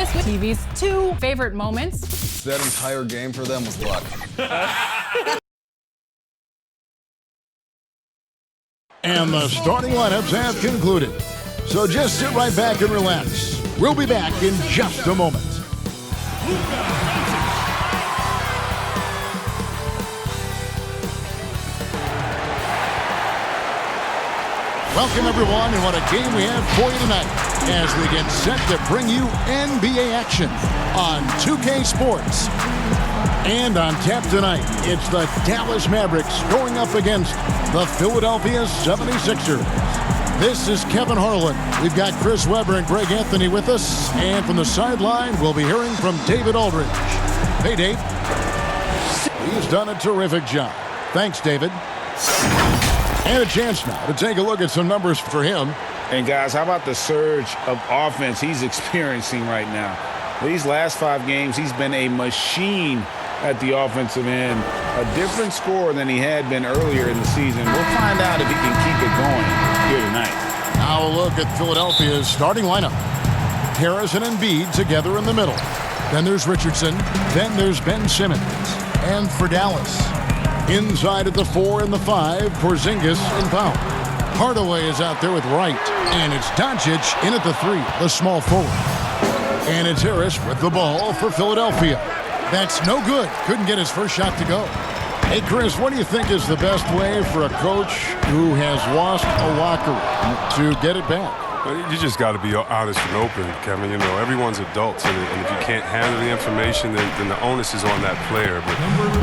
This week, TV's 2 favorite moments. That entire game for them was luck. And the starting lineups have concluded. So just sit right back and relax. We'll be back in just a moment. Welcome, everyone, and what a game we have for you tonight as we get set to bring you NBA action on 2K Sports. And on tap tonight, it's the Dallas Mavericks going up against the Philadelphia 76ers. This is Kevin Harlan. We've got Chris Webber and Greg Anthony with us. And from the sideline, we'll be hearing from David Aldridge. Hey, Dave. He's done a terrific job. Thanks, David. And a chance now to take a look at some numbers for him. And, guys, how about the surge of offense he's experiencing right now? These last 5 games, he's been a machine at the offensive end. A different scorer than he had been earlier in the season. We'll find out if he can keep it going here tonight. Now a look at Philadelphia's starting lineup. Harris and Embiid together in the middle. Then there's Richardson. Then there's Ben Simmons. And for Dallas, inside at the 4 and the 5, Porzingis and Powell. Hardaway is out there with Wright. And it's Doncic in at the 3, the small forward. And it's Harris with the ball for Philadelphia. That's no good. Couldn't get his first shot to go. Hey, Chris, what do you think is the best way for a coach who has lost a locker room to get it back? Well, you just got to be honest and open, Kevin. You know, everyone's adults, and if you can't handle the information, then the onus is on that player. But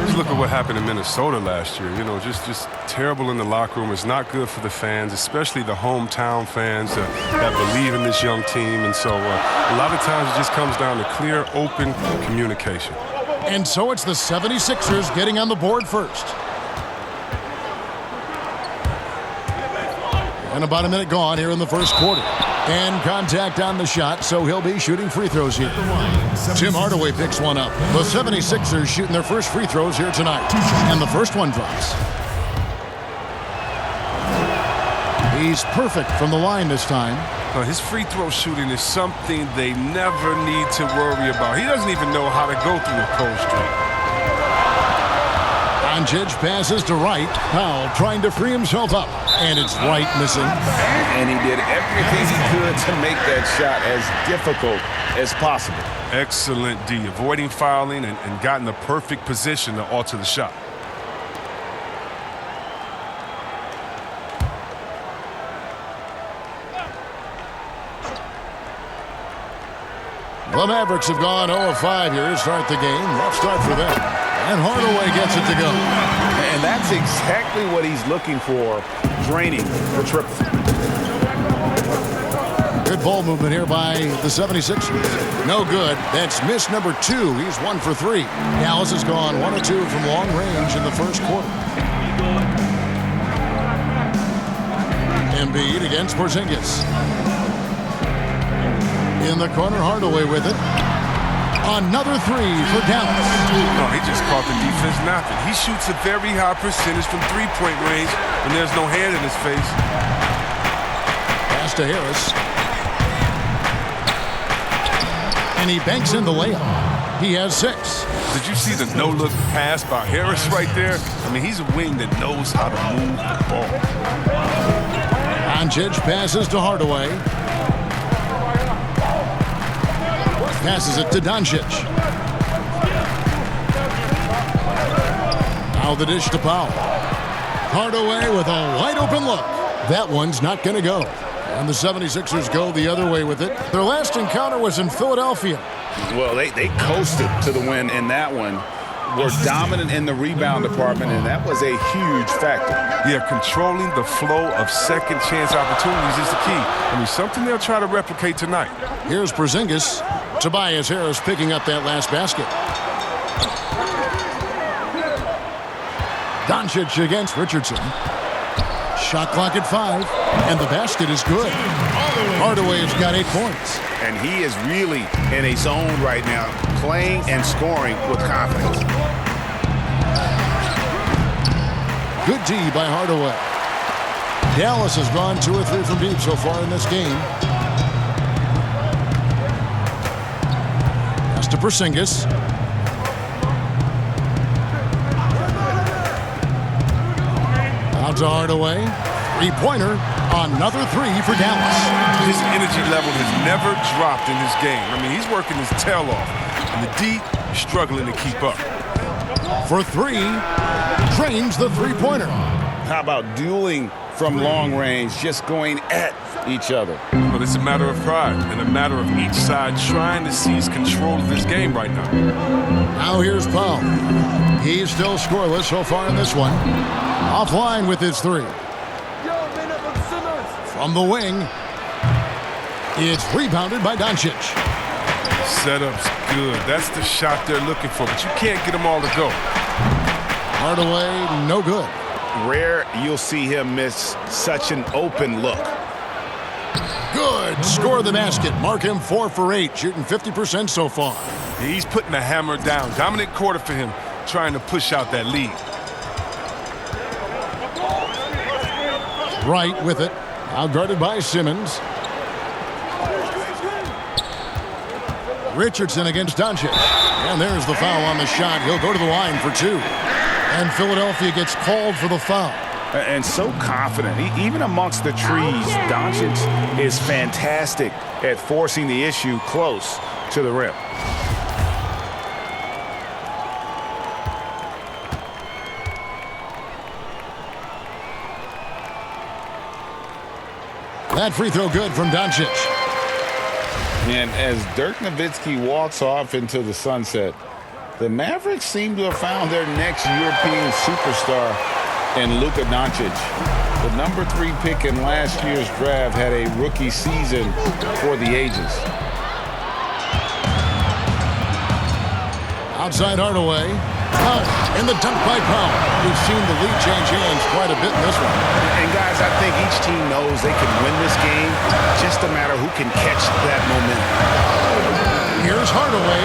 just look at what happened in Minnesota last year. You know, just terrible in the locker room. It's not good for the fans, especially the hometown fans that believe in this young team. And so a lot of times it just comes down to clear, open communication. And so it's the 76ers getting on the board first. And about a minute gone here in the first quarter. And contact on the shot, so he'll be shooting free throws here. Tim Hardaway picks one up. The 76ers shooting their first free throws here tonight. And the first one drops. He's perfect from the line this time. His free throw shooting is something they never need to worry about. He doesn't even know how to go through a cold streak. Doncic passes to Wright. Powell trying to free himself up. And it's Wright missing. And he did everything he could to make that shot as difficult as possible. Excellent D. Avoiding fouling and got in the perfect position to alter the shot. The Mavericks have gone 0 of 5 here to start the game. Rough start for them. And Hardaway gets it to go. And that's exactly what he's looking for, draining the triple. Good ball movement here by the 76ers. No good. That's miss number 2. He's 1 for 3. Dallas has gone 1 of 2 from long range in the first quarter. Embiid against Porzingis. In the corner, Hardaway with it. Another 3 for Dallas. No, he just caught the defense napping. He shoots a very high percentage from three-point range when there's no hand in his face. Pass to Harris. And he banks in the layup. He has 6. Did you see the no-look pass by Harris right there? I mean, he's a wing that knows how to move the ball. Doncic passes to Hardaway. Passes it to Doncic. Now the dish to Powell. Hardaway with a wide open look. That one's not going to go. And the 76ers go the other way with it. Their last encounter was in Philadelphia. Well, they coasted to the win in that one. Were dominant in the rebound department, and that was a huge factor. Yeah, controlling the flow of second chance opportunities is the key. I mean, something they'll try to replicate tonight. Here's Porzingis. Tobias Harris picking up that last basket. Doncic against Richardson. Shot clock at 5, and the basket is good. Hardaway has got 8 points. And he is really in a zone right now, playing and scoring with confidence. Good D by Hardaway. Dallas has gone 2 or 3 from deep so far in this game. to Porzingis. Out to Hardaway. Three-pointer. Another three for Dallas. His energy level has never dropped in this game. I mean, he's working his tail off. And the D struggling to keep up. For three, drains the three-pointer. How about dueling from long range, just going at each other? But it's a matter of pride and a matter of each side trying to seize control of this game right now. Now here's Powell. He's still scoreless so far in this one. Offline with his three. From the wing, it's rebounded by Doncic. Setup's good. That's the shot they're looking for, but you can't get them all to go. Hardaway, no good. Rare you'll see him miss such an open look. Good. Score the basket. Mark him 4 for 8, shooting 50% so far. He's putting the hammer down. Dominant quarter for him, trying to push out that lead. Right with it. Outguarded by Simmons. Richardson against Doncic. And there's the foul on the shot. He'll go to the line for two. And Philadelphia gets called for the foul. And so confident. Even amongst the trees, Doncic is fantastic at forcing the issue close to the rim. That free throw good from Doncic. And as Dirk Nowitzki walks off into the sunset, the Mavericks seem to have found their next European superstar in Luka Doncic. The number 3 pick in last year's draft had a rookie season for the ages. Outside Hardaway. In the dunk by Powell. We've seen the lead change hands quite a bit in this one. And guys, I think each team knows they can win this game. Just a matter who can catch that momentum. Here's Hardaway.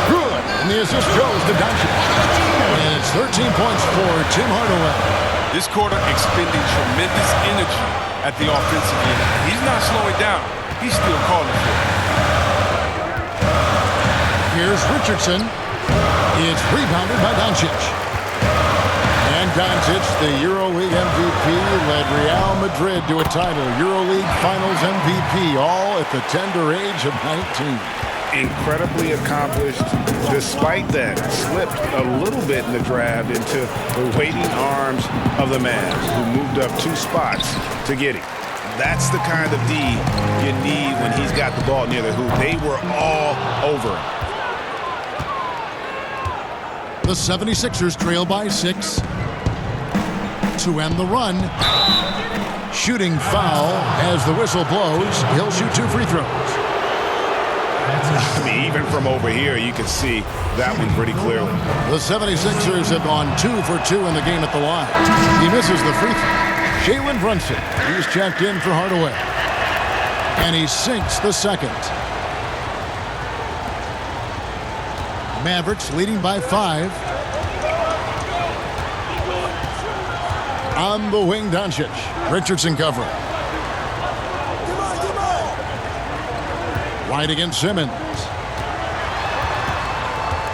Good. And the assist goes to Doncic. And it's 13 points for Tim Hardaway. This quarter expending tremendous energy at the offensive end. He's not slowing down. He's still calling for it. Here's Richardson. It's rebounded by Doncic. And Doncic, the EuroLeague MVP, led Real Madrid to a title. EuroLeague Finals MVP, all at the tender age of 19. Incredibly accomplished. Despite that, slipped a little bit in the draft into the waiting arms of the Mavs, who moved up 2 spots to get him. That's the kind of D you need when he's got the ball near the hoop. They were all over him. The 76ers trail by 6 to end the run. Shooting foul as the whistle blows. He'll shoot 2 free throws. I mean, even from over here, you can see that one pretty clearly. The 76ers have gone 2 for 2 in the game at the line. He misses the free throw. Jalen Brunson, he's checked in for Hardaway. And he sinks the second. Mavericks leading by 5. On the wing, Doncic. Richardson covering. Right against Simmons.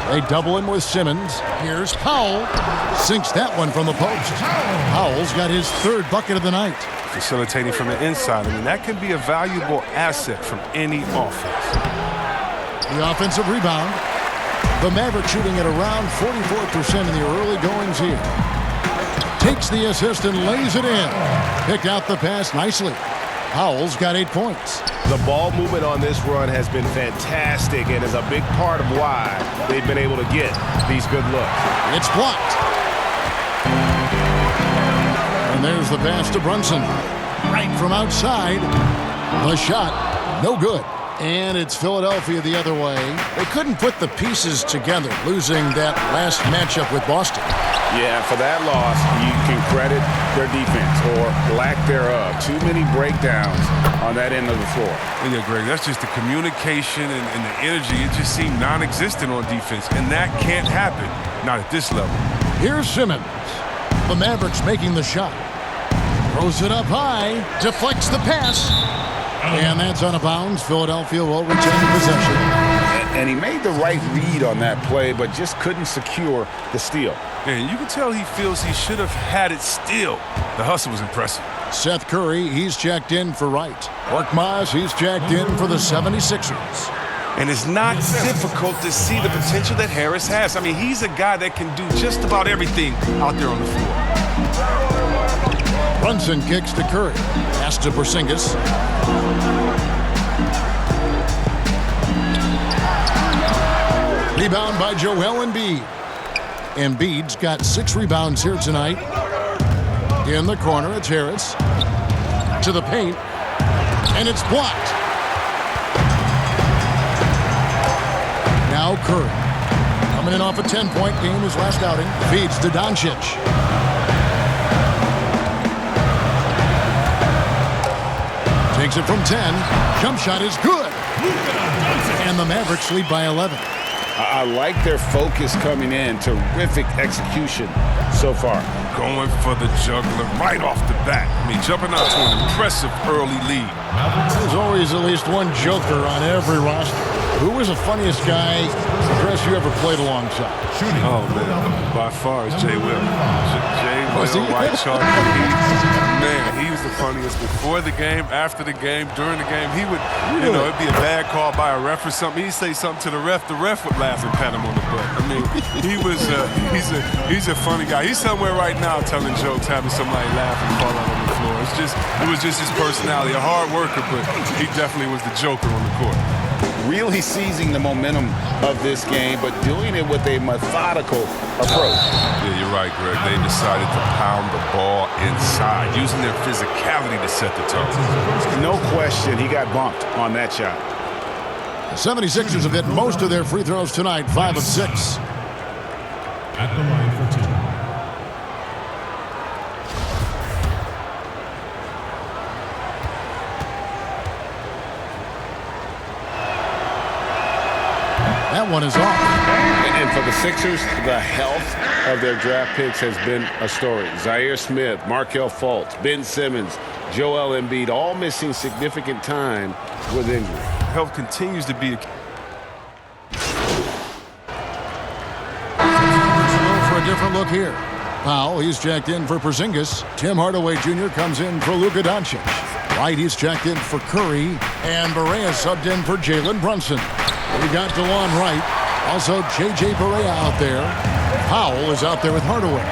They double him with Simmons. Here's Powell. Sinks that one from the post. Powell's got his 3rd bucket of the night. Facilitating from the inside. I mean, that can be a valuable asset from any offense. The offensive rebound. The Mavericks shooting at around 44% in the early goings here. Takes the assist and lays it in. Picked out the pass nicely. Powell's got 8 points. The ball movement on this run has been fantastic and is a big part of why they've been able to get these good looks. It's blocked. And there's the pass to Brunson. Right from outside. The shot, no good. And it's Philadelphia the other way. They couldn't put the pieces together, losing that last matchup with Boston. Yeah, for that loss, you can credit their defense or lack thereof. Too many breakdowns on that end of the floor. Yeah, Greg, that's just the communication and the energy. It just seemed non-existent on defense, and that can't happen, not at this level. Here's Simmons. The Mavericks making the shot. Throws it up high, deflects the pass. And that's out of bounds. Philadelphia will retain possession. And he made the right read on that play, but just couldn't secure the steal. And you can tell he feels he should have had it still. The hustle was impressive. Seth Curry, he's checked in for Wright. Korkmaz, he's checked in for the 76ers. And it's not difficult to see the potential that Harris has. I mean, he's a guy that can do just about everything out there on the floor. Brunson kicks to Curry. Pass to Porzingis. Rebound by Joel Embiid. Embiid's got 6 rebounds here tonight. In the corner, it's Harris. To the paint. And it's blocked. Now Curry. Coming in off a 10-point game his last outing. Feeds to Doncic. Takes it from 10. Jump shot is good. And the Mavericks lead by 11. I like their focus coming in. Terrific execution so far. Going for the juggler right off the bat. I mean, jumping out to an impressive early lead. There's always at least one joker on every roster. Who was the funniest guy dress you ever played alongside? Oh, man. By far, it's Jay Will. Jay Will, White Chalk. Man, he was the funniest before the game, after the game, during the game. He would, you know, it'd be a bad call by a ref or something. He'd say something to the ref would laugh and pat him on the butt. I mean, he was, he's a funny guy. He's somewhere right now telling jokes, having somebody laugh and fall out on the floor. It was just his personality. A hard worker, but he definitely was the joker on the court. Really seizing the momentum of this game, but doing it with a methodical approach. Yeah, you're right, Greg. They decided to pound the ball inside, using their physicality to set the tone. No question, he got bumped on that shot. The 76ers have hit most of their free throws tonight, 5 of 6. At the line for 2. That one is off. And for the Sixers, the health of their draft picks has been a story. Zaire Smith, Markelle Fultz, Ben Simmons, Joel Embiid, all missing significant time with injury. Health continues to be a For a different look here. Powell, he's checked in for Porzingis. Tim Hardaway Jr. comes in for Luka Doncic. White, he's checked in for Curry. And Barea subbed in for Jalen Brunson. We got DeLon Wright. Also, J.J. Barea out there. Powell is out there with Hardaway.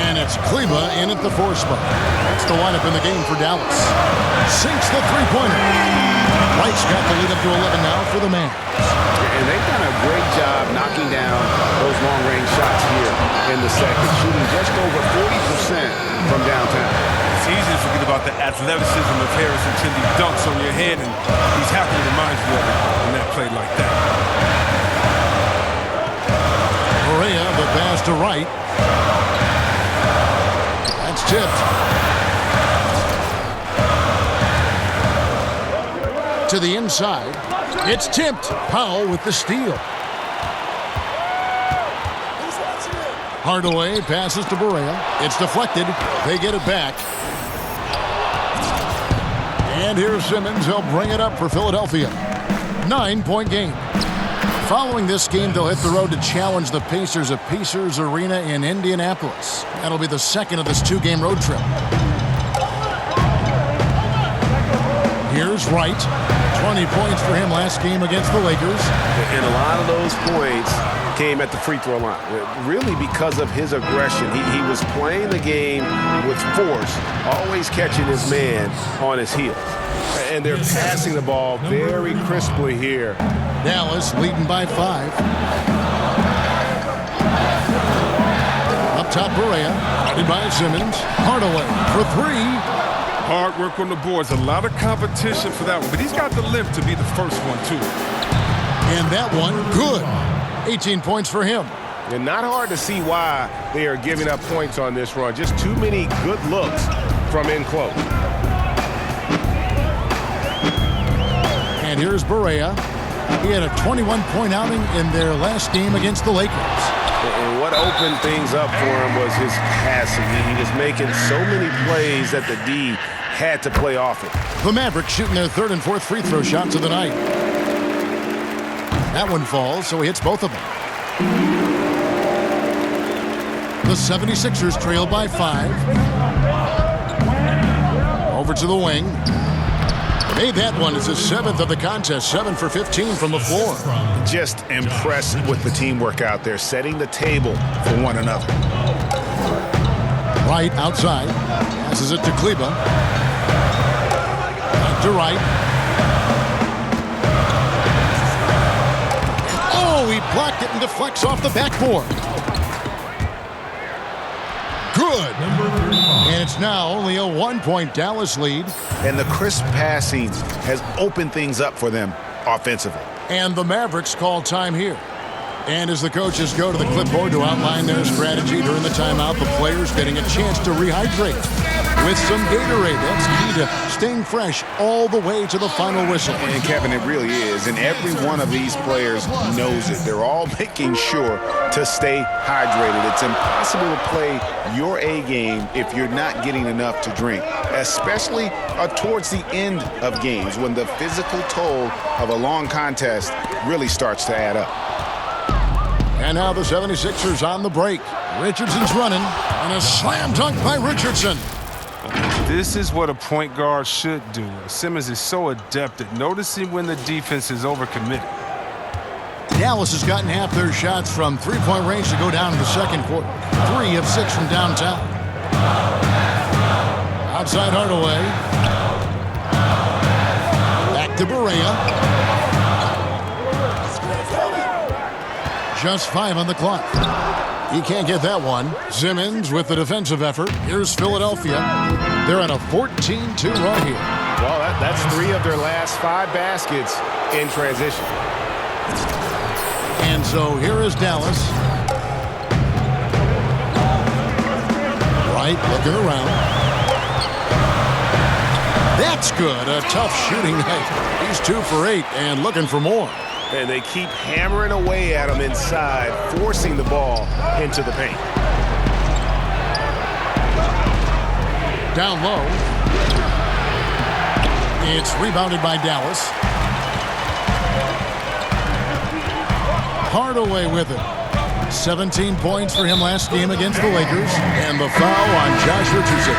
And it's Kleba in at the 4 spot. That's the lineup in the game for Dallas. Sinks the three-pointer. Wright's got the lead up to 11 now for the Mavs. And they've done a great job knocking down those long-range shots here in the second, shooting just over 40% from downtown. It's easy to forget about the athleticism of Harris until he dunks on your head, and he's happy to remind you of it in that play like that. Barea, the pass to Wright. That's tipped. To the inside. It's tipped. Powell with the steal. Hardaway passes to Barea. It's deflected. They get it back. And here's Simmons. He'll bring it up for Philadelphia. 9-point game. Following this game, they'll hit the road to challenge the Pacers at Pacers Arena in Indianapolis. That'll be the second of this 2-game road trip. Here's Wright. 20 points for him last game against the Lakers. And a lot of those points came at the free throw line, really because of his aggression. He was playing the game with force, always catching his man on his heels. And they're passing the ball very crisply here. Dallas leading by 5. Up top, Barea. Guarded by Simmons. Hardaway for 3. Hard work on the boards. A lot of competition for that one, but he's got the lift to be the first one, too. And that one, good. 18 points for him. And not hard to see why they are giving up points on this run. Just too many good looks from in close. And here's Barea. He had a 21-point outing in their last game against the Lakers. And what opened things up for him was his passing. He was making so many plays that the D had to play off it. The Mavericks shooting their 3rd and 4th free throw shots of the night. That one falls, so he hits both of them. The 76ers trail by 5. Over to the wing. Made that one. It's his 7th of the contest. 7 for 15 from the floor. Just impressed with the teamwork out there, setting the table for one another. Wright outside. Passes it to Kleba. Back to Wright. Oh, he blocked it and deflects off the backboard. Good. And it's now only a 1-point Dallas lead. And the crisp passing has opened things up for them offensively. And the Mavericks call time here. And as the coaches go to the clipboard to outline their strategy during the timeout, the players getting a chance to rehydrate with some Gatorade. That's key to staying fresh all the way to the final whistle. And Kevin, it really is. And every one of these players knows it. They're all making sure to stay hydrated. It's impossible to play your A game if you're not getting enough to drink, especially towards the end of games when the physical toll of a long contest really starts to add up. And now the 76ers on the break. Richardson's running, and a slam dunk by Richardson. This is what a point guard should do. Simmons is so adept at noticing when the defense is overcommitted. Dallas has gotten half their shots from three-point range to go down in the second quarter. 3 of 6 from downtown. Outside Hardaway. Back to Barea. Just 5 on the clock. He can't get that one. Simmons with the defensive effort. Here's Philadelphia. They're on a 14-2 run here. Well, that's 3 of their last 5 baskets in transition. And so here is Dallas. Wright looking around. That's good. A tough shooting night. He's 2 for 8 and looking for more. And they keep hammering away at him inside, forcing the ball into the paint. Down low. It's rebounded by Dallas. Hardaway with it. 17 points for him last game against the Lakers. And the foul on Josh Richardson.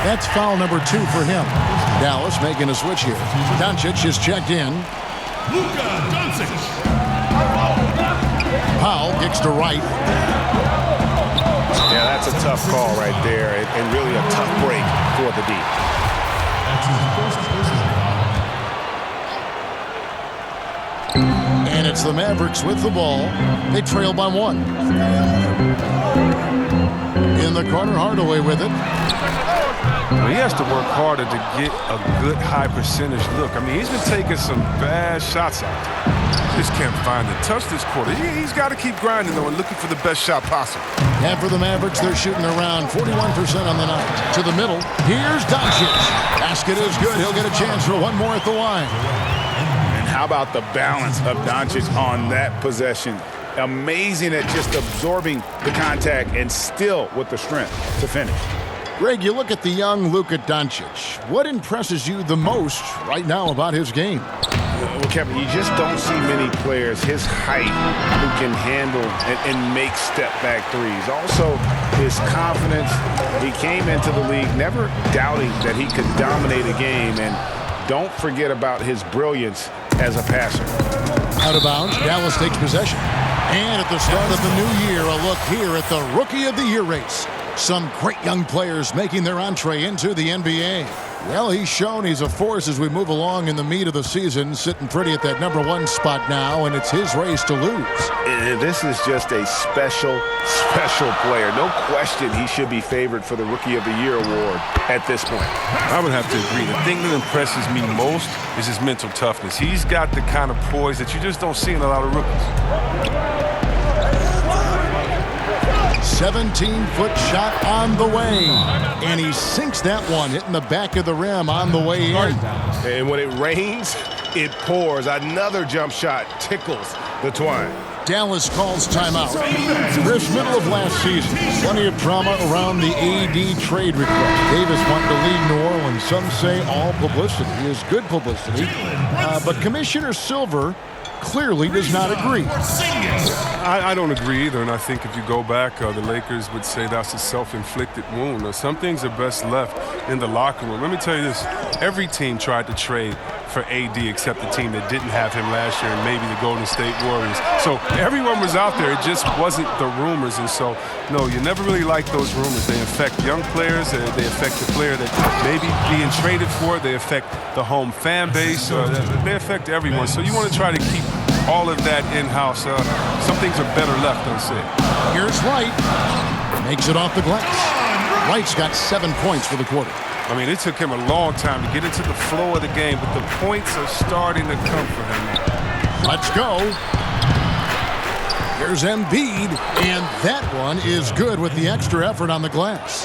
That's foul number 2 for him. Dallas making a switch here. Doncic is checked in. Luka Doncic. Powell kicks to Wright. Yeah, that's a tough call right there, and really a tough break for the D. That's his first personal foul. And it's the Mavericks with the ball. They trail by 1. In the corner, Hardaway with it. Well, he has to work harder to get a good high percentage look. I mean, he's been taking some bad shots out there. Just can't find the touch this quarter. He's got to keep grinding, though, and looking for the best shot possible. And for the Mavericks, they're shooting around 41% on the night. To the middle, here's Doncic. Basket is good. He'll get a chance for one more at the line. And how about the balance of Doncic on that possession? Amazing at just absorbing the contact and still with the strength to finish. Greg, you look at the young Luka Doncic. What impresses you the most right now about his game? Well, Kevin, you just don't see many players his height who can handle and make step-back threes. Also, his confidence. He came into the league never doubting that he could dominate a game. And don't forget about his brilliance as a passer. Out of bounds, Dallas takes possession. And at the start of the new year, a look here at the Rookie of the Year race. Some great young players making their entree into the NBA. Well, he's shown he's a force as we move along in the meat of the season, sitting pretty at that #1 spot now, and it's his race to lose. And this is just a special player. No question he should be favored for the Rookie of the Year award at this point. I would have to agree. The thing that impresses me most is his mental toughness. He's got the kind of poise that you just don't see in a lot of rookies. 17-foot shot on the way. And he sinks that one, hitting the back of the rim on the way in. And when it rains, it pours. Another jump shot tickles the twine. Dallas calls timeout. This middle of last season, plenty of drama around the AD trade request. Davis wanting to leave New Orleans. Some say all publicity is good publicity. But Commissioner Silver clearly does not agree. I don't agree either, and I think if you go back, the Lakers would say that's a self-inflicted wound. Some things are best left in the locker room. Let me tell you this. Every team tried to trade for AD except the team that didn't have him last year and maybe the Golden State Warriors. So everyone was out there. It just wasn't the rumors. And so, no, you never really like those rumors. They affect young players. They affect the player that may be being traded for. They affect the home fan base. They affect everyone. So you want to try to keep all of that in-house. Some things are better left unsaid. Here's Wright. Makes it off the glass. Wright's got 7 points for the quarter. I mean, it took him a long time to get into the flow of the game, but the points are starting to come for him. Let's go. Here's Embiid, and that one is good with the extra effort on the glass.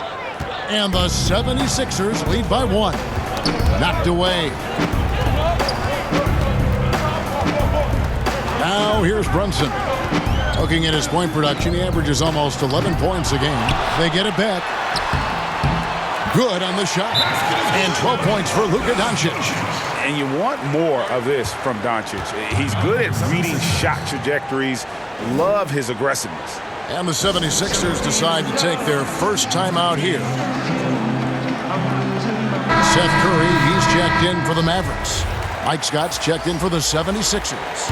And the 76ers lead by 1. Knocked away. Now here's Brunson. Looking at his point production, he averages almost 11 points a game. They get it back. Good on the shot. And 12 points for Luka Doncic. And you want more of this from Doncic. He's good at reading shot trajectories. Love his aggressiveness. And the 76ers decide to take their first time out here. Seth Curry, he's checked in for the Mavericks. Mike Scott's checked in for the 76ers.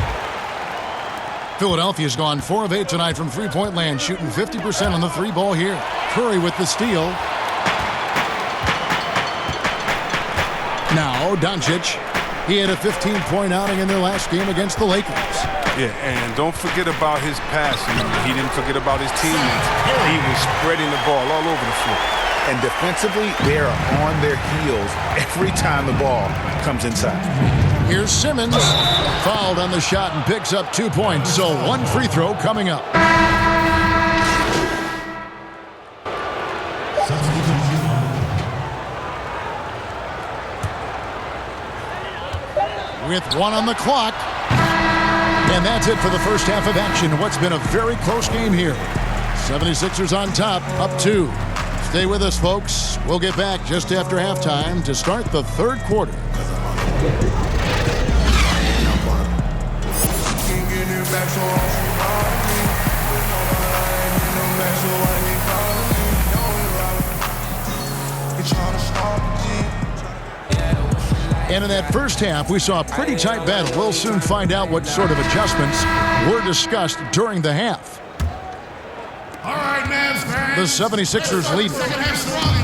Philadelphia's gone 4 of 8 tonight from three-point land, shooting 50% on the 3-ball here. Curry with the steal. Now, Doncic, he had a 15-point outing in their last game against the Lakers. Yeah, and don't forget about his passing. He didn't forget about his teammates. He was spreading the ball all over the floor. And defensively, they are on their heels every time the ball comes inside. Here's Simmons, fouled on the shot and picks up 2 points. So 1 free throw coming up. With 1 on the clock. And that's it for the first half of action. What's been a very close game here. 76ers on top, up 2. Stay with us, folks. We'll get back just after halftime to start the third quarter. And in that first half, we saw a pretty tight battle. We'll soon find out what sort of adjustments were discussed during the half. All right, Mavs fans. The 76ers lead.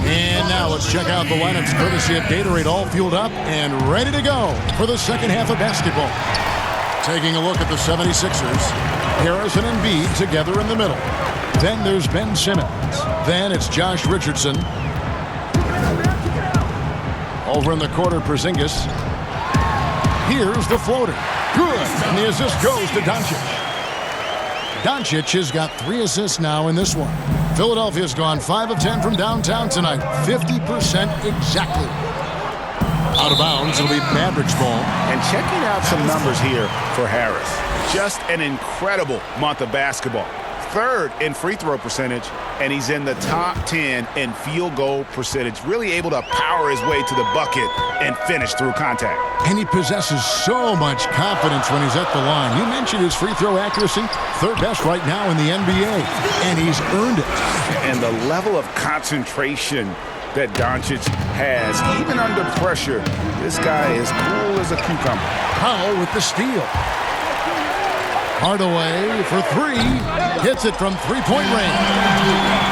And now let's check out the lineups courtesy of Gatorade, all fueled up and ready to go for the second half of basketball. Taking a look at the 76ers, Harrison and Embiid together in the middle. Then there's Ben Simmons. Then it's Josh Richardson. Over in the corner, Porzingis. Here's the floater. Good. And the assist goes to Doncic. Doncic has got 3 assists now in this one. Philadelphia's gone 5 of 10 from downtown tonight. 50% exactly. Out of bounds, it'll be Mavericks ball. And checking out some numbers here for Harris. Just an incredible month of basketball. 3rd in free throw percentage, and he's in the top 10 in field goal percentage. Really able to power his way to the bucket and finish through contact. And he possesses so much confidence when he's at the line. You mentioned his free throw accuracy, 3rd best right now in the NBA, and he's earned it. And the level of concentration that Doncic has, even under pressure, this guy is cool as a cucumber. Powell with the steal. Hardaway for 3. Hits it from three-point range.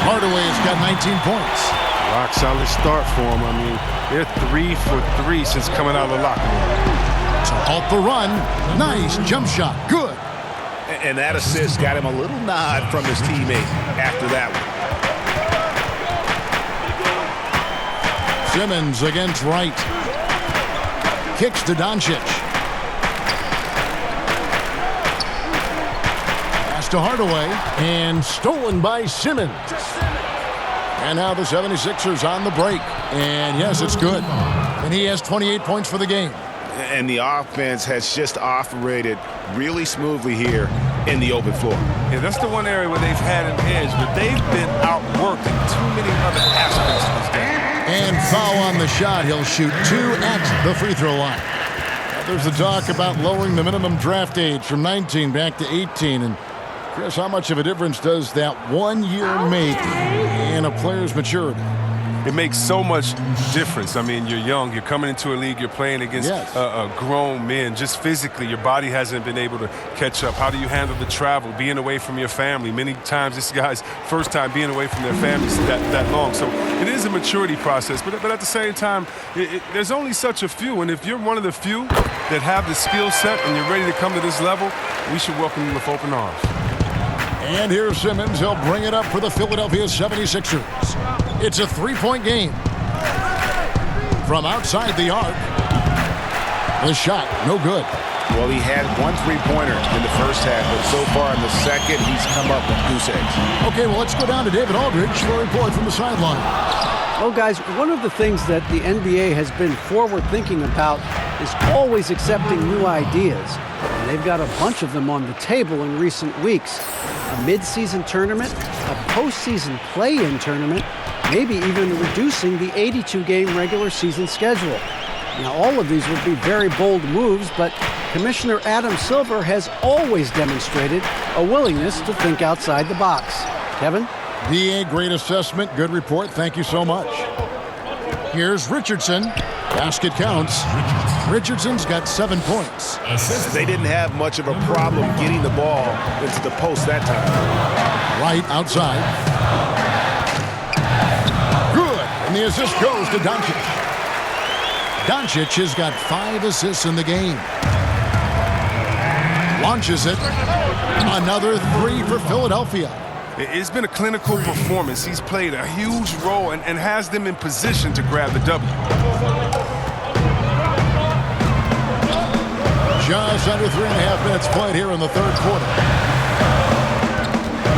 Hardaway's got 19 points. Rock solid start for him. I mean, they're 3 for 3 since coming out of the locker room. So off the run. Nice jump shot. Good. And that assist got him a little nod from his teammate after that one. Simmons against Wright. Kicks to Doncic. To Hardaway, and stolen by Simmons. And now the 76ers on the break. And yes, it's good. And he has 28 points for the game. And the offense has just operated really smoothly here in the open floor. Yeah, that's the one area where they've had an edge, but they've been outworked in too many other aspects of this game. And foul on the shot. He'll shoot 2 at the free throw line. There's the talk about lowering the minimum draft age from 19 back to 18. And Chris, how much of a difference does that 1 year make in a player's maturity? It makes so much difference. I mean, you're young. You're coming into a league. You're playing against grown men. Just physically, your body hasn't been able to catch up. How do you handle the travel, being away from your family? Many times, this guy's first time being away from their families that long. So it is a maturity process. But at the same time, there's only such a few. And if you're one of the few that have the skill set and you're ready to come to this level, we should welcome you with open arms. And here's Simmons. He'll bring it up for the Philadelphia 76ers. It's a three-point game. From outside the arc. The shot, no good. Well, he had one three-pointer in the first half, but so far in the second, he's come up with goose eggs. Okay, well, let's go down to David Aldridge for a report from the sideline. Well, guys, one of the things that the NBA has been forward-thinking about is always accepting new ideas. And they've got a bunch of them on the table in recent weeks. A mid-season tournament, a postseason play-in tournament, maybe even reducing the 82-game regular season schedule. Now, all of these would be very bold moves, but Commissioner Adam Silver has always demonstrated a willingness to think outside the box. Kevin? DA, great assessment, good report. Thank you so much. Here's Richardson. Basket counts. Richardson's got 7 points. They didn't have much of a problem getting the ball into the post that time. Right outside. Good. And the assist goes to Doncic. Doncic has got 5 assists in the game. Launches it. Another 3 for Philadelphia. It's been a clinical performance. He's played a huge role and has them in position to grab the W. Just under 3.5 minutes played here in the third quarter.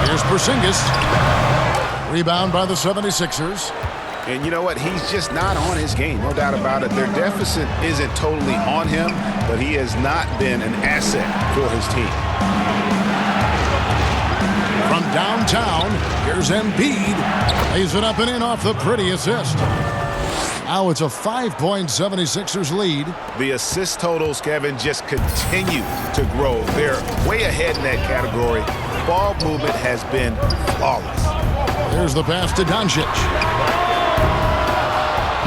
Here's Porzingis. Rebound by the 76ers. And you know what? He's just not on his game, no doubt about it. Their deficit isn't totally on him, but he has not been an asset for his team. From downtown, here's Embiid. Lays it up and in off the pretty assist. Now it's a 5-point 76ers lead. The assist totals, Kevin, just continue to grow. They're way ahead in that category. Ball movement has been flawless. There's the pass to Doncic.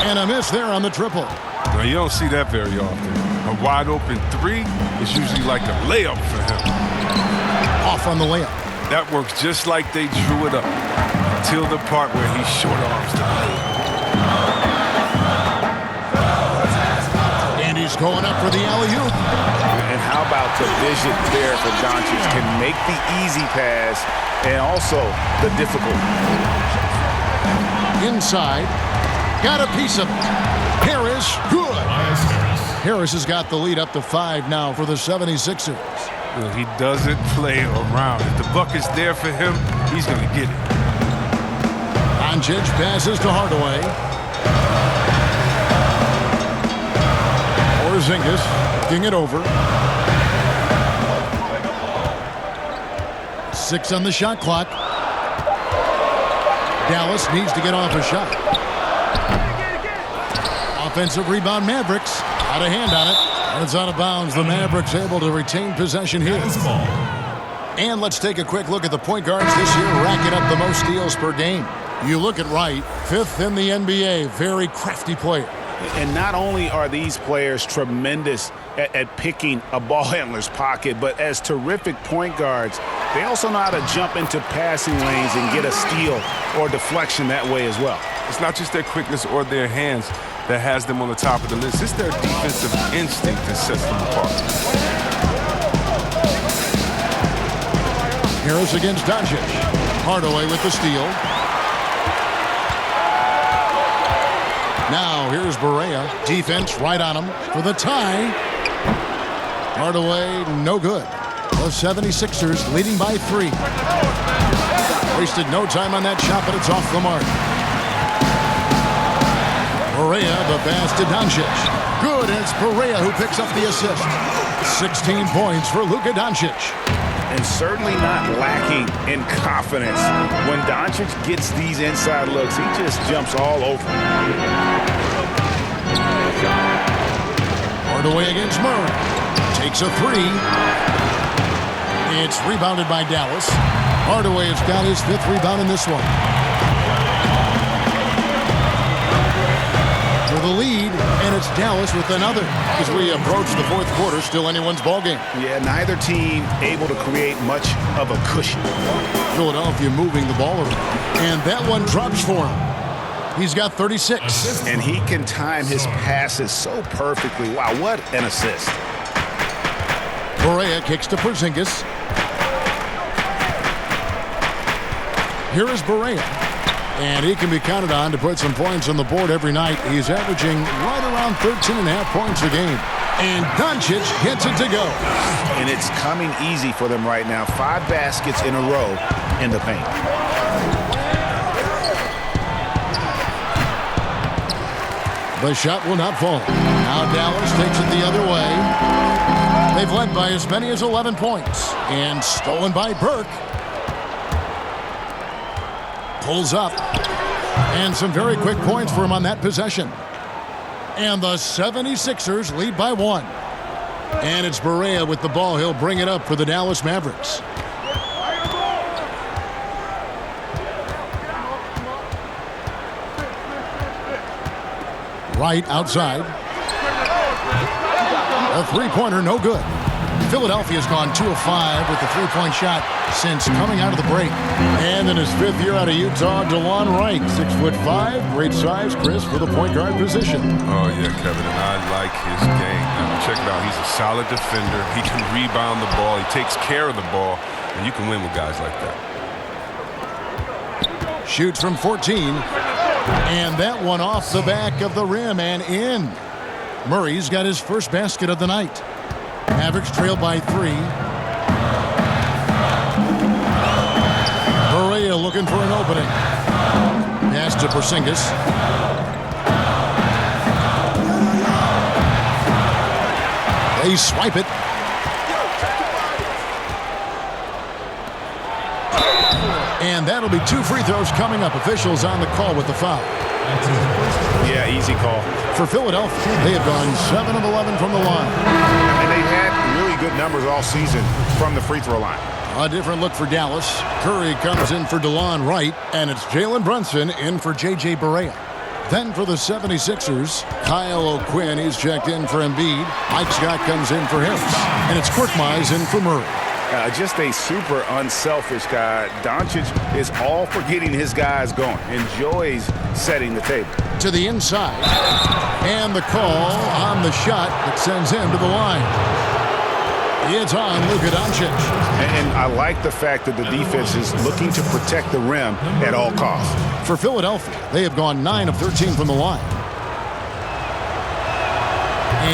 And a miss there on the triple. Now, you don't see that very often. A wide open 3 is usually like a layup for him. Off on the layup. That works just like they drew it up until the part where he short arms the play. And he's going up for the alley-oop. And how about the vision there for Doncic? Can make the easy pass and also the difficult. Inside. Got a piece of it. Harris, good. Harris has got the lead up to 5 now for the 76ers. Well, he doesn't play around. If the buck is there for him, he's going to get it. Doncic passes to Hardaway. Porzingis looking it over. 6 on the shot clock. Dallas needs to get off a shot. Offensive rebound, Mavericks. Out of hand on it. And it's out of bounds. The Mavericks able to retain possession here. And let's take a quick look at the point guards this year, racking up the most steals per game. You look at Wright, 5th in the NBA. Very crafty player. And not only are these players tremendous at picking a ball handler's pocket, but as terrific point guards, they also know how to jump into passing lanes and get a steal or deflection that way as well. It's not just their quickness or their hands that has them on the top of the list. It's their defensive instinct that sets them apart. Harris against Doncic. Hardaway with the steal. Now here's Barea. Defense right on him for the tie. Hardaway no good. The 76ers leading by 3. Wasted no time on that shot, but it's off the mark. Barea, the pass to Doncic. Good, and it's Barea who picks up the assist. 16 points for Luka Doncic. And certainly not lacking in confidence. When Doncic gets these inside looks, he just jumps all over. Hardaway against Murray. Takes a three. It's rebounded by Dallas. Hardaway has got his 5th rebound in this one. For the lead, and it's Dallas with another. As we approach the 4th quarter, still anyone's ballgame. Yeah, neither team able to create much of a cushion. Philadelphia moving the ball around. And that one drops for him. He's got 36. And he can time his passes so perfectly. Wow, what an assist. Correa kicks to Porzingis. Here is Barea. And he can be counted on to put some points on the board every night. He's averaging right around 13.5 points a game. And Doncic gets it to go. And it's coming easy for them right now. 5 baskets in a row in the paint. The shot will not fall. Now Dallas takes it the other way. They've led by as many as 11 points. And stolen by Burke. Pulls up. And some very quick points for him on that possession. And the 76ers lead by 1. And it's Barea with the ball. He'll bring it up for the Dallas Mavericks. Right outside. A three-pointer, no good. Philadelphia's gone 2 of 5 with the three-point shot since coming out of the break. And in his 5th year out of Utah, DeLon Wright, 6'5", great size, Chris, for the point guard position. Oh, yeah, Kevin, and I like his game. Now, check it out. He's a solid defender. He can rebound the ball. He takes care of the ball, and you can win with guys like that. Shoots from 14, and that one off the back of the rim and in. Murray's got his first basket of the night. Mavericks trail by 3. Barea looking for an opening. Pass to Porzingis. They swipe it. And that'll be 2 free throws coming up. Officials on the call with the foul. Yeah, easy call. For Philadelphia, they have gone 7 of 11 from the line. And they've had really good numbers all season from the free throw line. A different look for Dallas. Curry comes in for DeLon Wright, and it's Jalen Brunson in for J.J. Barea. Then for the 76ers, Kyle O'Quinn, he's checked in for Embiid. Mike Scott comes in for Harris. And it's Korkmaz in for Murray. Just a super unselfish guy. Doncic is all for getting his guys going. Enjoys setting the table. To the inside. And the call on the shot that sends him to the line. It's on Luka Doncic. And I like the fact that the defense is looking to protect the rim at all costs. For Philadelphia, they have gone 9 of 13 from the line.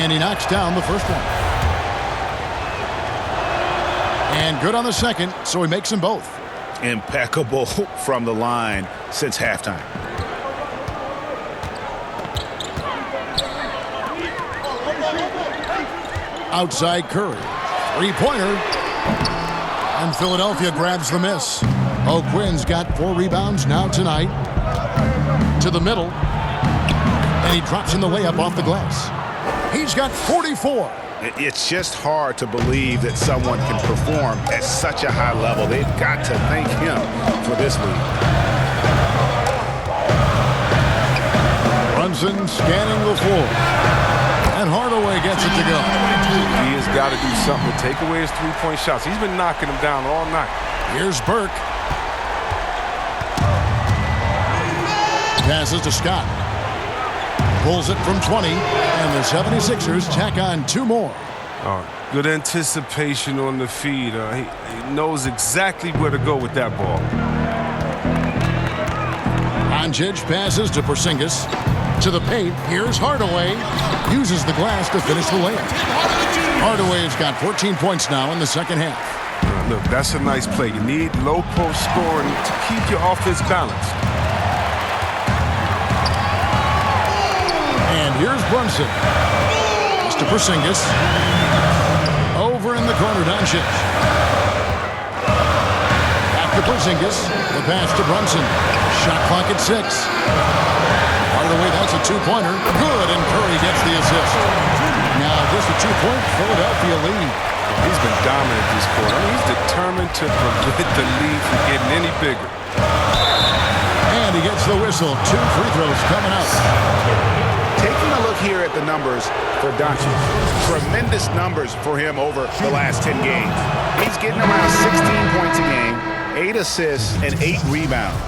And he knocks down the first one. And good on the second, so he makes them both. Impeccable from the line since halftime. Outside Curry. Three-pointer. And Philadelphia grabs the miss. O'Quinn's got 4 rebounds now tonight. To the middle. And he drops in the layup off the glass. He's got 44. It's just hard to believe that someone can perform at such a high level. They've got to thank him for this lead. Brunson scanning the floor. And Hardaway gets it to go. He has got to do something to take away his three-point shots. He's been knocking them down all night. Here's Burke. Passes to Scott. Pulls it from 20, and the 76ers tack on 2 more. Good anticipation on the feed. He knows exactly where to go with that ball. Doncic passes to Porzingis. To the paint, here's Hardaway. Uses the glass to finish the layup. Hardaway's got 14 points now in the second half. Look, that's a nice play. You need low post scoring to keep your offense balanced. And here's Brunson. It's to Porzingis. Over in the corner, Doncic. Back to Porzingis. The pass to Brunson. Shot clock at 6. Hardaway, that's a 2-pointer. Good, and Curry gets the assist. Now, this 9-point Philadelphia lead. He's been dominant this quarter. I mean, he's determined to prevent the lead from getting any bigger. And he gets the whistle. 2 free throws coming up. Taking a look here at the numbers for Doncic. Tremendous numbers for him over the last 10 games. He's getting around 16 points a game, 8 assists, and 8 rebounds.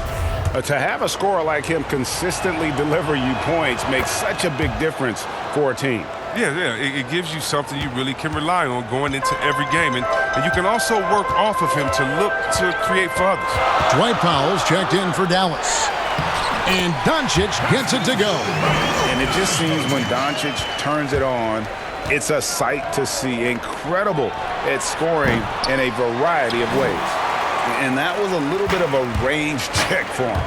To have a scorer like him consistently deliver you points makes such a big difference for a team. Yeah, it gives you something you really can rely on going into every game. And you can also work off of him to look to create for others. Dwight Powell's checked in for Dallas. And Doncic gets it to go. And it just seems when Doncic turns it on, it's a sight to see. Incredible at scoring in a variety of ways. And that was a little bit of a range check for him.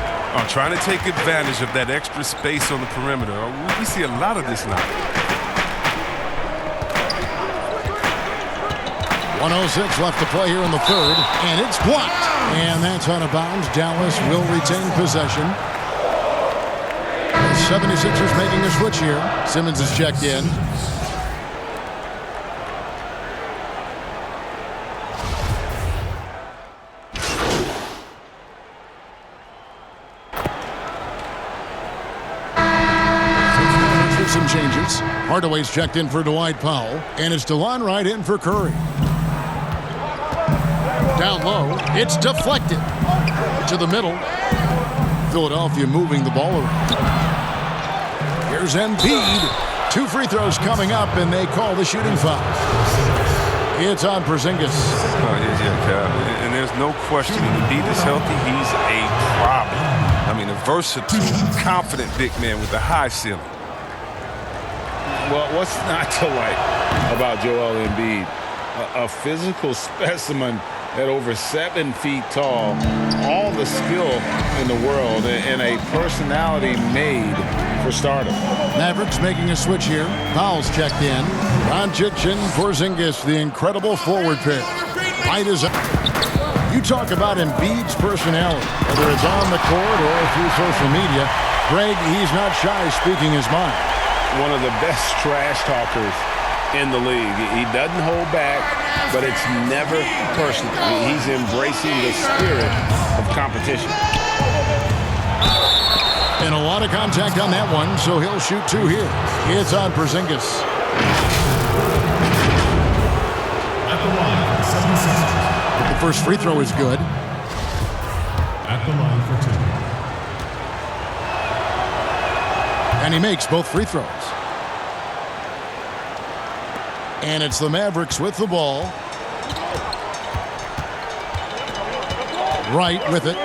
Trying to take advantage of that extra space on the perimeter. We see a lot of this now. 1:06 left to play here in the third, and it's blocked. And that's out of bounds. Dallas will retain possession. The 76ers making a switch here. Simmons is checked in. Some changes. Hardaway's checked in for Dwight Powell, and it's DeLon Wright in for Curry. Down low, it's deflected to the middle. Philadelphia moving the ball around. Here's Embiid. 2 free throws coming up, and they call the shooting foul. It's on Porzingis. And there's no question when Embiid is healthy, he's a problem. I mean, a versatile, confident big man with a high ceiling. Well, what's not to like about Joel Embiid? A physical specimen at over 7 feet tall, all the skill in the world, and a personality made for stardom. Mavericks making a switch here. Powell's checked in. Doncic and Porzingis, the incredible forward pair. Light is up. You talk about Embiid's personality, whether it's on the court or through social media. Greg, he's not shy speaking his mind. One of the best trash talkers in the league. He doesn't hold back, but it's never personal. He's embracing the spirit of competition. And a lot of contact on that one, so he'll shoot 2 here. It's on Porzingis. At the line, 7-6. The first free throw is good. At the line for 2. And he makes both free throws. And it's the Mavericks with the ball. Wright with it.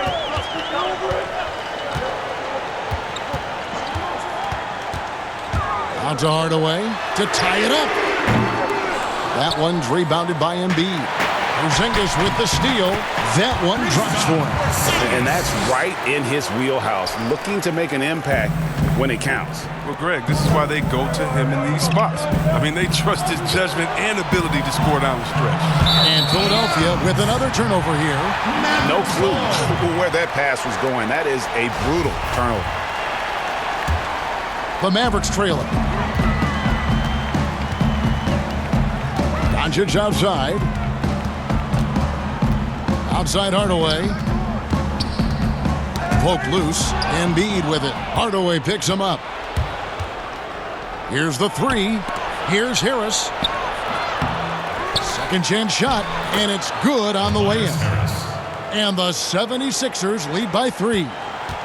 Out to Hardaway to tie it up. That one's rebounded by Embiid. Porzingis with the steal. That one drops for him. And that's right in his wheelhouse, looking to make an impact when it counts. Well, Greg, this is why they go to him in these spots. I mean, they trust his judgment and ability to score down the stretch. And Philadelphia with another turnover here. No clue where that pass was going. That is a brutal turnover. The Mavericks trailing. Doncic outside. Outside Hardaway. Poke loose. Embiid with it. Hardaway picks him up. Here's the 3. Here's Harris. Second chance shot, and it's good on the way in. And the 76ers lead by 3.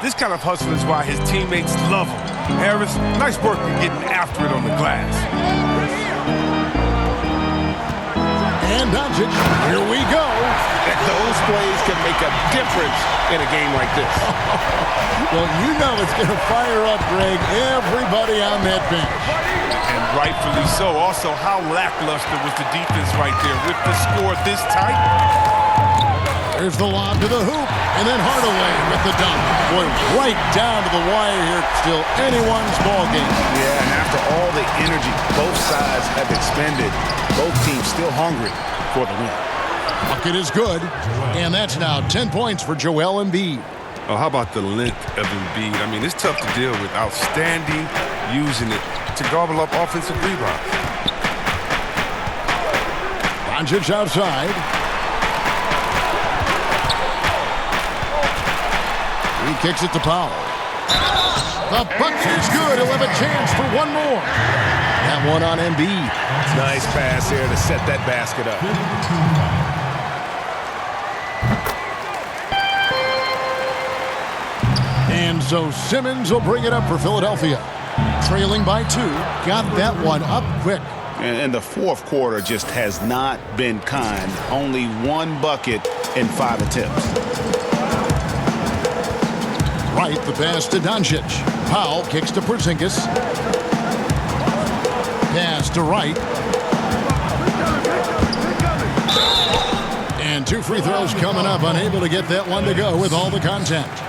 This kind of hustle is why his teammates love him. Harris, nice work in getting after it on the glass. And Doncic, here we go. Those plays can make a difference in a game like this. Well, you know it's going to fire up, Greg, everybody on that bench. And rightfully so. Also, how lackluster was the defense right there with the score this tight? There's the lob to the hoop, and then Hardaway with the dunk. Boy, right down to the wire here. Still anyone's ball game. Yeah, and after all the energy both sides have expended, both teams still hungry for the win. Bucket is good, and that's now 10 points for Joel Embiid. Oh, how about the length of Embiid? I mean, it's tough to deal with. Outstanding, using it to gobble up offensive rebounds. Doncic outside. He kicks it to Powell. The bucket is good. He'll have a chance for one more. That one on Embiid. Nice pass there to set that basket up. And so Simmons will bring it up for Philadelphia. Trailing by 2. Got that one up quick. And the fourth quarter just has not been kind. Only one bucket in 5 attempts. Right, the pass to Doncic. Powell kicks to Porzingis. Pass to Wright. And 2 free throws coming up. Unable to get that one to go with all the contact.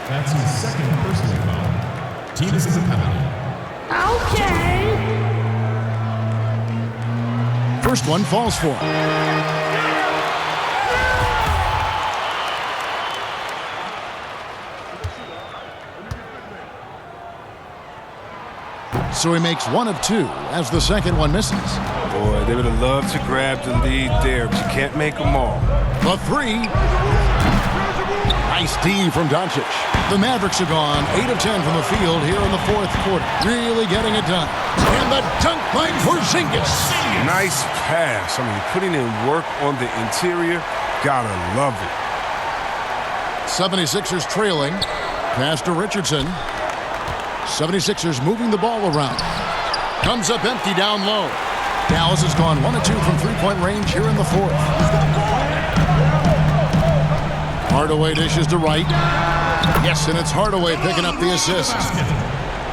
That's his second personal foul. Team is a penalty. Okay. First one falls for him. So he makes 1 of 2 as the second one misses. Boy, they would have loved to grab the lead there, but you can't make them all. The 3. Nice D from Doncic. The Mavericks are gone 8 of 10 from the field here in the fourth quarter. Really getting it done. And the dunk by Porzingis. Nice pass. I mean, putting in work on the interior. Gotta love it. 76ers trailing. Pass to Richardson. 76ers moving the ball around. Comes up empty down low. Dallas has gone 1 of 2 from three-point range here in the fourth. Hardaway dishes to Wright. Yes, and it's Hardaway picking up the assist.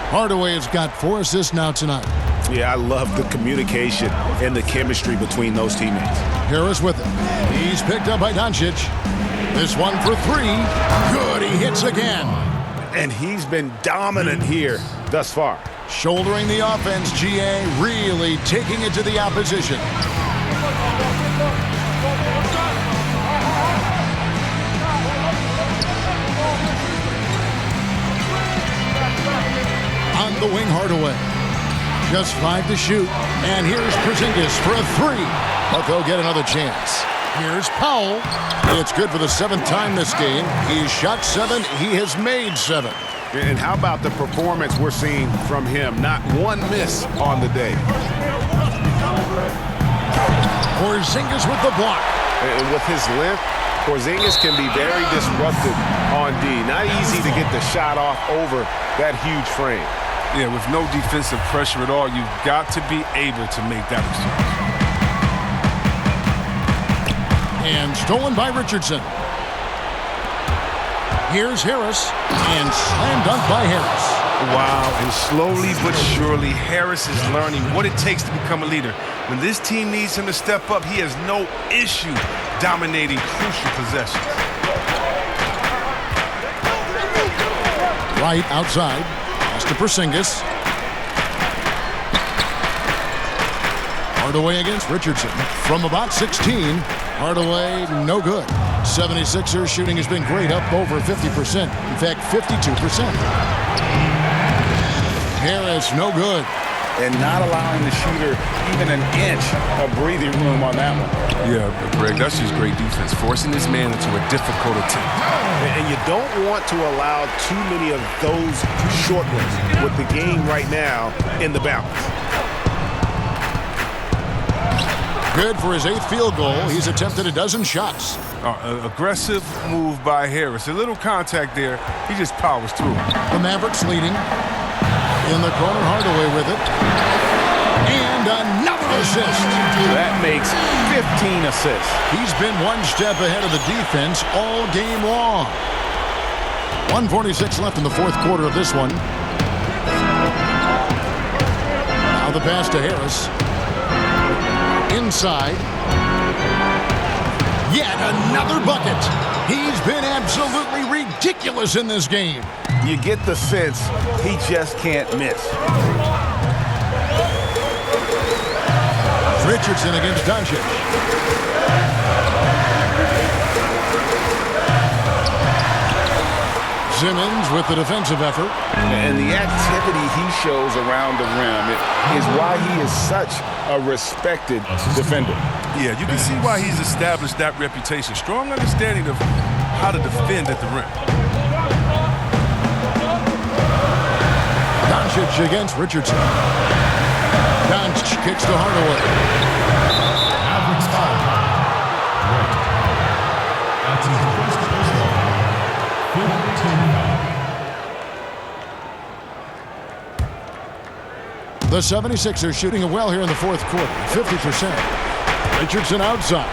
Hardaway has got 4 assists now tonight. Yeah, I love the communication and the chemistry between those teammates. Harris with it. He's picked up by Doncic. This one for 3. Good, he hits again. And he's been dominant here thus far. Shouldering the offense, GA really taking it to the opposition. On the wing, Hardaway. Just 5 to shoot. And here's Porzingis for a 3. But they'll get another chance. Here's Powell. It's good for the 7th time this game. He's shot 7. He has made 7. And how about the performance we're seeing from him? Not one miss on the day. Porzingis with the block. And with his length, Porzingis can be very disruptive on D. Not easy to get the shot off over that huge frame. Yeah, with no defensive pressure at all, you've got to be able to make that exchange. And stolen by Richardson. Here's Harris. And slam dunk by Harris. Wow, and slowly but surely, Harris is learning what it takes to become a leader. When this team needs him to step up, he has no issue dominating crucial possessions. Right outside. Pass to Porzingis. Hardaway against Richardson. From about 16, Hardaway no good. 76ers shooting has been great, up over 50%. In fact, 52%. Harris no good. And not allowing the shooter even an inch of breathing room on that one. Yeah, Greg, that's just great defense, forcing this man into a difficult attempt. And you don't want to allow too many of those short ones with the game right now in the balance. Good for his 8th field goal. He's attempted a dozen shots. Aggressive move by Harris. A little contact there. He just powers through. The Mavericks leading. In the corner, Hardaway with it. And another assist. That makes 15 assists. He's been one step ahead of the defense all game long. 1:46 left in the fourth quarter of this one. Now the pass to Harris. Inside. Yet another bucket. He's been absolutely ridiculous in this game. You get the sense he just can't miss. Richardson against Doncic. Simmons with the defensive effort. And the activity he shows around the rim is why he is such a respected defender. Yeah, you can see why he's established that reputation. Strong understanding of how to defend at the rim. Doncic against Richardson. Doncic kicks to Hardaway. Mavericks foul. Right. That's his first personal foul. 15 foul. The 76ers shooting it well here in the fourth quarter, 50%. Richardson outside.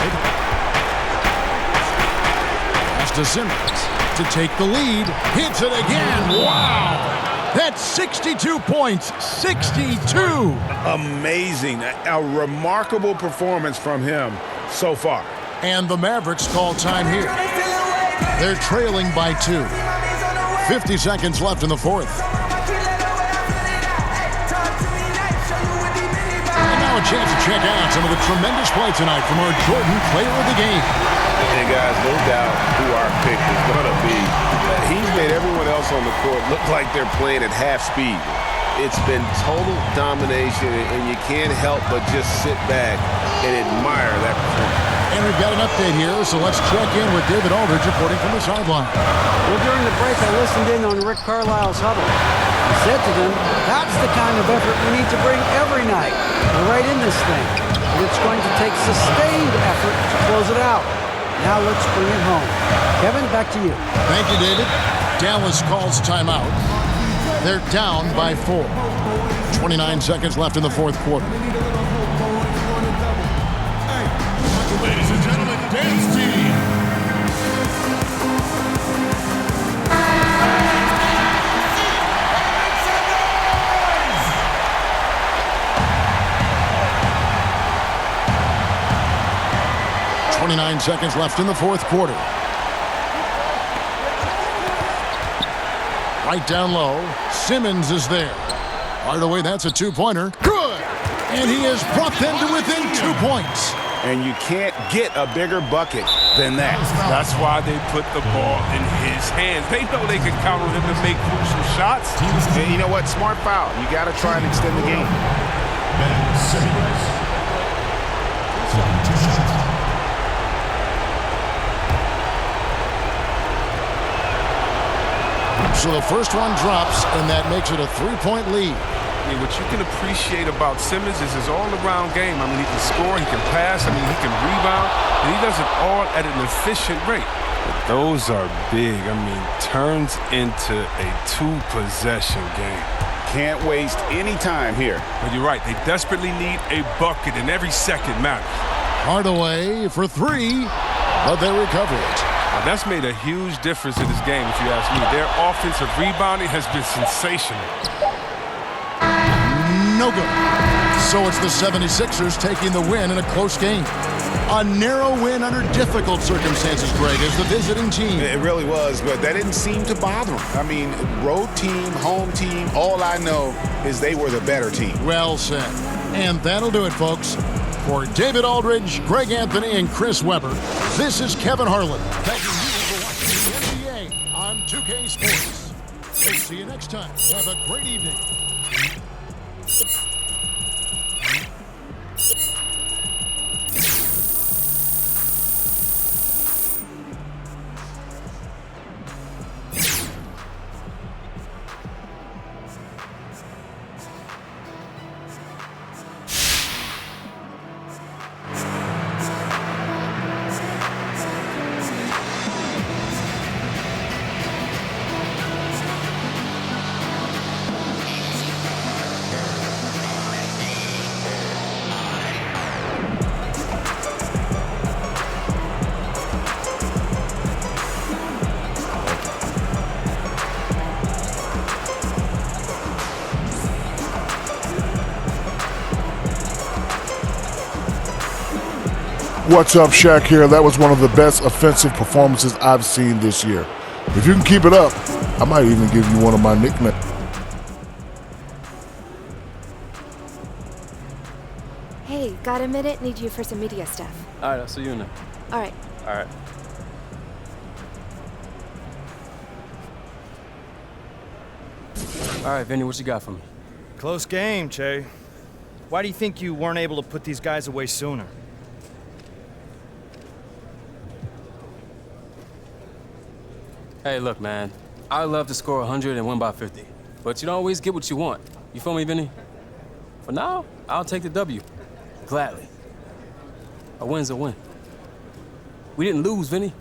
Pass to Simmons to take the lead. Hits it again. Wow! That's 62 points. 62. Amazing. A remarkable performance from him so far. And the Mavericks call time here. They're trailing by 2. 50 seconds left in the fourth. A chance to check out some of the tremendous play tonight from our Jordan player of the game. And guys, no doubt who our pick is going to be. He's made everyone else on the court look like they're playing at half speed. It's been total domination, and you can't help but just sit back and admire that performance. And we've got an update here, so let's check in with David Aldridge reporting from the sideline. Well, during the break, I listened in on Rick Carlisle's huddle. He said to them, that's the kind of effort we need to bring every night. We're right in this thing. But it's going to take sustained effort to close it out. Now let's bring it home. Kevin, back to you. Thank you, David. Dallas calls timeout. They're down by 4. 29 seconds left in the fourth quarter. Ladies and gentlemen, dance team. Nine seconds left in the fourth quarter. Right down low. Simmons is there. Hardaway, that's a two-pointer. Good! And he has brought them to within 2 points. And you can't get a bigger bucket than that. That's why they put the ball in his hands. They know they can count on him to make crucial shots. And you know what? Smart foul. You got to try and extend the game. Simmons. 72 shots. So the first one drops, and that makes it a 3-point lead. I mean, what you can appreciate about Simmons is his all-around game. I mean, he can score, he can pass, I mean, he can rebound, and he does it all at an efficient rate. But those are big. I mean, turns into a 2-possession game. Can't waste any time here. But you're right. They desperately need a bucket, and every second matters. Hardaway for 3, but they recover it. Now, that's made a huge difference in this game, if you ask me. Their offensive rebounding has been sensational. No good. So it's the 76ers taking the win in a close game. A narrow win under difficult circumstances, Greg, as the visiting team. It really was, but that didn't seem to bother them. I mean, road team, home team, all I know is they were the better team. Well said. And that'll do it, folks. For David Aldridge, Greg Anthony, and Chris Webber, this is Kevin Harlan. Thanking you for watching the NBA on 2K Sports. We'll see you next time. Have a great evening. What's up, Shaq here. That was one of the best offensive performances I've seen this year. If you can keep it up, I might even give you one of my nicknames. Hey, got a minute? Need you for some media stuff. All right, I'll see you in there. All right. All right. All right, Vinny, what you got for me? Close game, Che. Why do you think you weren't able to put these guys away sooner? Hey, look, man. I love to score 100 and win by 50. But you don't always get what you want. You feel me, Vinny? For now, I'll take the W. Gladly. A win's a win. We didn't lose, Vinny.